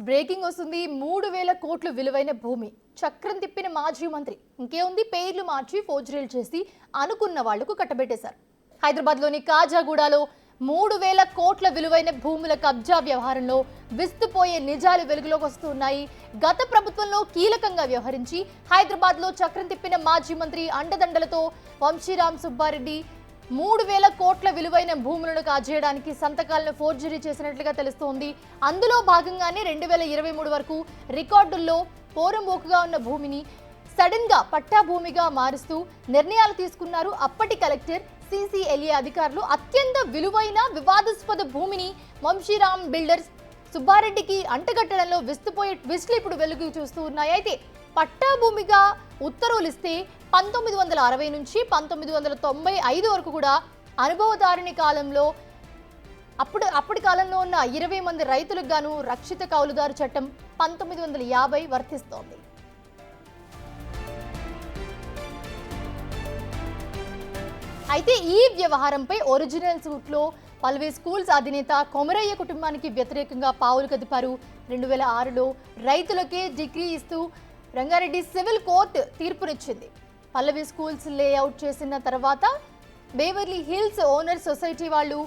Breaking వస్తుంది. 3,000 కోట్లు విలువైన భూమి చక్రం తిప్పిన మాజీ మంత్రి. ఇంకేముంది, పేర్లు మార్చి ఫోర్జరీలు చేసి అనుకున్న వాళ్లకు కట్టబెట్టేశారు. హైదరాబాద్లోని కాజాగూడలో 3,000 కోట్ల విలువైన భూముల కబ్జా వ్యవహారంలో విస్తుపోయే నిజాలు వెలుగులోకి వస్తున్నాయి. గత ప్రభుత్వంలో కీలకంగా వ్యవహరించి హైదరాబాద్లో చక్రం తిప్పిన మాజీ మంత్రి అండదండలతో వంశీరామ్ సుబ్బారెడ్డి 3,000 కోట్ల విలువైన భూములను కాజేయడానికి సంతకాలను ఫోర్జరీ చేసినట్లుగా తెలుస్తోంది. అందులో భాగంగానే 2023 వరకు రికార్డుల్లో పోరంబోకుగా ఉన్న భూమిని సడన్ గా పట్టా భూమిగా మారుస్తూ నిర్ణయాలు తీసుకున్నారు అప్పటి కలెక్టర్, CCLA అధికారులు. అత్యంత విలువైన వివాదాస్పద భూమిని వంశీరామ్ బిల్డర్స్ సుబ్బారెడ్డికి అంటగట్టడంలో విస్తుపోయే ట్విస్ట్లు ఇప్పుడు వెలుగు చూస్తూ ఉన్నాయి. అయితే పట్టా భూమిగా ఉత్తర్వులు ఇస్తే 1960 నుంచి 1995 వరకు కూడా అనుభవదారుని కాలంలో అప్పటి కాలంలో ఉన్న 20 మంది రైతులకు గాను రక్షిత కౌలుదారు చట్టం 1950 వర్తిస్తోంది. అయితే ఈ వ్యవహారంపై ఒరిజినల్ సూట్లో పల్వే స్కూల్స్ అధినేత కొమరయ్య కుటుంబానికి వ్యతిరేకంగా పావులు కదిపారు. 2006లో రైతులకే డిగ్రీ ఇస్తూ రంగారెడ్డి సివిల్ కోర్టు తీర్పునిచ్చింది. పల్లవి స్కూల్స్ లేఅవుట్ చేసిన తర్వాత బేవర్లీ హిల్స్ ఓనర్ సొసైటీ వాళ్ళు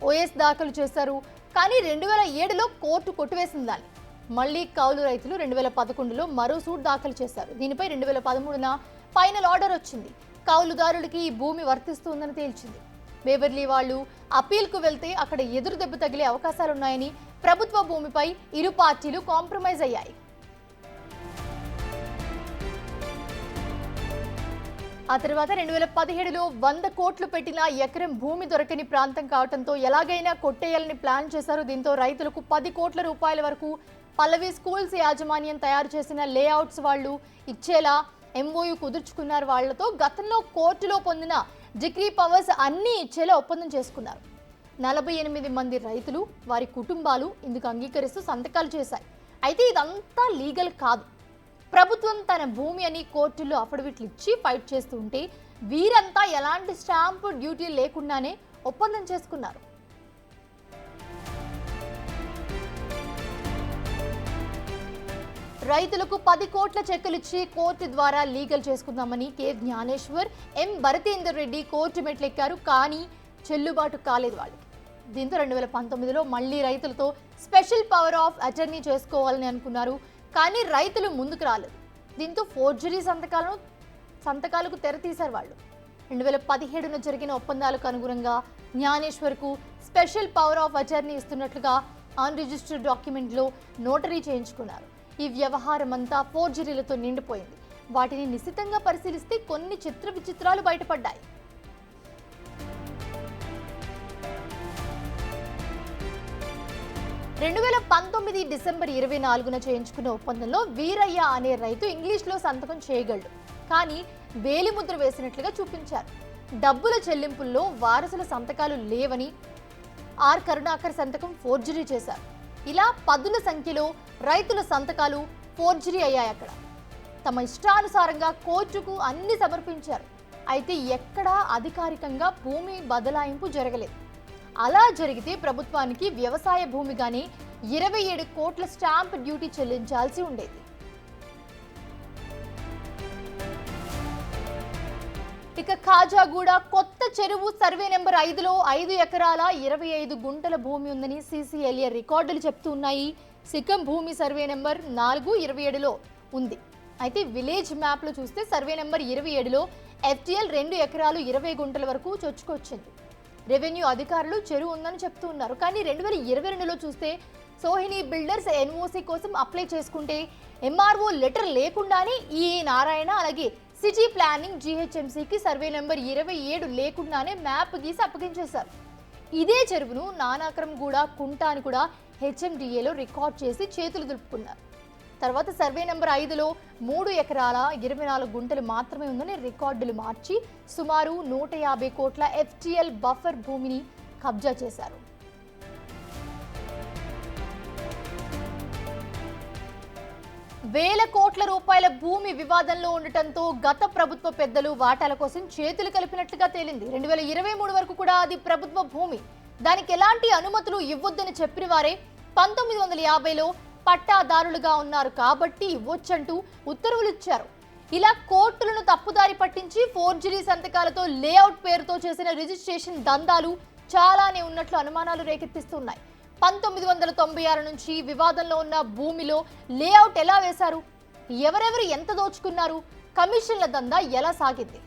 OS దాఖలు చేశారు. కానీ 2007లో కోర్టు కొట్టివేసిన దాన్ని మళ్లీ కౌలు రైతులు 2011లో మరో సూట్ దాఖలు చేశారు. దీనిపై 2013న ఫైనల్ ఆర్డర్ వచ్చింది. కౌలుదారులకి ఈ భూమి వర్తిస్తుందని తేల్చింది. బేవర్లీ వాళ్ళు అపీల్కు వెళ్తే అక్కడ ఎదురు దెబ్బ తగిలే అవకాశాలున్నాయని ప్రభుత్వ భూమిపై ఇరు పార్టీలు కాంప్రమైజ్ అయ్యాయి. ఆ తర్వాత 2017లో 100 కోట్లు పెట్టిన ఎకరం భూమి దొరకని ప్రాంతం కావడంతో ఎలాగైనా కొట్టేయాలని ప్లాన్ చేశారు. దీంతో రైతులకు 10 కోట్ల రూపాయల వరకు పల్లవి స్కూల్స్ యాజమాన్యం తయారు చేసిన లేఅవుట్స్ వాళ్ళు ఇచ్చేలా MOU కుదుర్చుకున్నారు. వాళ్లతో గతంలో కోర్టులో పొందిన డిగ్రీ పవర్స్ అన్నీ ఇచ్చేలా ఒప్పందం చేసుకున్నారు. 48 మంది రైతులు, వారి కుటుంబాలు ఇందుకు అంగీకరిస్తూ సంతకాలు చేశాయి. అయితే ఇదంతా లీగల్ కాదు. ప్రభుత్వం తన భూమి అని కోర్టుల్లో అఫిడవిట్లు ఇచ్చి ఫైట్ చేస్తుంటే వీరంతా ఎలాంటి స్టాంపు డ్యూటీ లేకుండానే ఒప్పందం చేసుకున్నారు. రైతులకు 10 కోట్ల చెక్కులిచ్చి కోర్టు ద్వారా లీగల్ చేసుకుందామని K. Gnaneshwar, M. Bharatender Reddy court మెట్లెక్కారు. కానీ చెల్లుబాటు కాలేదు వాళ్ళకి. దీంతో 2019లో మళ్లీ రైతులతో స్పెషల్ పవర్ ఆఫ్ అటర్నీ చేసుకోవాలని అనుకున్నారు. కానీ రైతులు ముందుకు రాలేదు. దీంతో ఫోర్జరీ సంతకాలకు తెరతీశారు వాళ్ళు. 2017న జరిగిన ఒప్పందాలకు అనుగుణంగా జ్ఞానేశ్వర్కు స్పెషల్ పవర్ ఆఫ్ అటర్నీ ఇస్తున్నట్లుగా అన్రిజిస్టర్డ్ డాక్యుమెంట్లో నోటరీ చేయించుకున్నారు. ఈ వ్యవహారం అంతా ఫోర్జరీలతో నిండిపోయింది. వాటిని నిశితంగా పరిశీలిస్తే కొన్ని చిత్ర విచిత్రాలు బయటపడ్డాయి. డిసెంబర్ 24న చేయించుకున్న ఒప్పందంలో వీరయ్య అనే రైతు ఇంగ్లీష్లో సంతకం చేయగలడు. కానీ వేలిముద్ర వేసినట్లుగా చూపించారు. డబ్బుల చెల్లింపుల్లో వారసుల సంతకాలు లేవని R. కరుణాకర్ సంతకం ఫోర్జరీ చేశారు. ఇలా పదుల సంఖ్యలో రైతుల సంతకాలు ఫోర్జరీ అయ్యాయి. అక్కడ తమ ఇష్టానుసారంగా కోర్టుకు అన్ని సమర్పించారు. అయితే ఎక్కడా అధికారికంగా భూమి బదలాయింపు జరగలేదు. అలా జరిగితే ప్రభుత్వానికి వ్యవసాయ భూమిగానే 27 కోట్ల స్టాంప్ డ్యూటీ చెల్లించాల్సి ఉండేది. ఇక కాజాగూడ కొత్త చెరువు సర్వే నెంబర్ 5లో 5 ఎకరాల 25 గుంటల భూమి ఉందని CCLA రికార్డులు చెప్తూ ఉన్నాయి. సిక్కం భూమి సర్వే నెంబర్ 4/27లో ఉంది. అయితే విలేజ్ మ్యాప్లో చూస్తే సర్వే నెంబర్ 27లో FTL 2 ఎకరాలు 20 గుంటల వరకు చొచ్చుకొచ్చింది. రెవెన్యూ అధికారులు చెరువు ఉందని చెప్తూ ఉన్నారు. కానీ 2022లో చూస్తే సోహిని బిల్డర్స్ NOC కోసం అప్లై చేసుకుంటే MRO లెటర్ లేకుండానే ఈ నారాయణ, అలాగే సిటీ ప్లానింగ్ GHMCకి సర్వే నెంబర్ 27 లేకుండానే మ్యాప్ గీసి అప్పగించేశారు. ఇదే చెరువును నానాకరం కూడా కుంట అని కూడా HMDAలో రికార్డ్ చేసి చేతులు దులుపుకున్నారు. తర్వాత సర్వే నెంబర్ 5లో 3 ఎకరాల 24 గుంటలు మాత్రమే ఉందని రికార్డులు మార్చి సుమారు 150 కోట్ల FTL బఫర్ భూమిని కబ్జా చేశారు. వేల కోట్ల రూపాయల భూమి వివాదంలో ఉండటంతో గత ప్రభుత్వ పెద్దలు వాటాల కోసం చేతులు కలిపినట్లుగా తేలింది. 2023 వరకు కూడా అది ప్రభుత్వ భూమి. దానికి ఎలాంటి అనుమతులు ఇవ్వొద్దని చెప్పిన వారే 1950లో పట్టాదారులుగా ఉన్నారు కాబట్టి ఇవ్వొచ్చంటూ ఉత్తర్వులు ఇచ్చారు. ఇలా కోర్టులను తప్పుదారి పట్టించి ఫోర్జరీ సంతకాలతో లేఅవుట్ పేరుతో చేసిన రిజిస్ట్రేషన్ దందాలు చాలానే ఉన్నట్లు అనుమానాలు రేకెత్తిస్తున్నాయి. 1996 నుంచి వివాదంలో ఉన్న భూమిలో లేఅవుట్ ఎలా వేశారు, ఎవరెవరు ఎంత దోచుకున్నారు, కమిషన్ల దందా ఎలా సాగింది?